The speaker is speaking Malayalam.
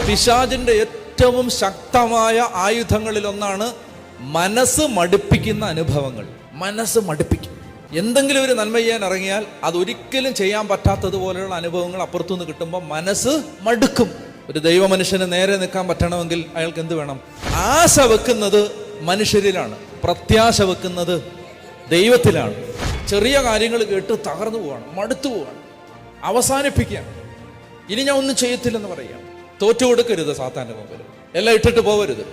പിശാചിന്റെ ഏറ്റവും ശക്തമായ ആയുധങ്ങളിലൊന്നാണ് മനസ്സ് മടുപ്പിക്കുന്ന അനുഭവങ്ങൾ. മനസ്സ് മടുപ്പിക്കും. എന്തെങ്കിലും ഒരു നന്മ ചെയ്യാൻ ഇറങ്ങിയാൽ അതൊരിക്കലും ചെയ്യാൻ പറ്റാത്തതുപോലെയുള്ള അനുഭവങ്ങൾ അപ്പുറത്തുനിന്ന് കിട്ടുമ്പോൾ മനസ്സ് മടുക്കും. ഒരു ദൈവ മനുഷ്യന് നേരെ നിൽക്കാൻ പറ്റണമെങ്കിൽ അയാൾക്ക് എന്ത് വേണം? ആശ വെക്കുന്നത് മനുഷ്യരിലാണ്, പ്രത്യാശ വെക്കുന്നത് ദൈവത്തിലാണ്. ചെറിയ കാര്യങ്ങൾ കേട്ട് തകർന്നു പോവാണ്, മടുത്തു പോവാണ്, അവസാനിപ്പിക്കുകയാണ്. ഇനി ഞാൻ ഒന്നും ചെയ്യത്തില്ലെന്ന് പറയാം. തോറ്റു കൊടുക്കരുത് സാത്താൻ്റെ മുമ്പിൽ, എല്ലാം ഇട്ടിട്ട് പോവരുത്.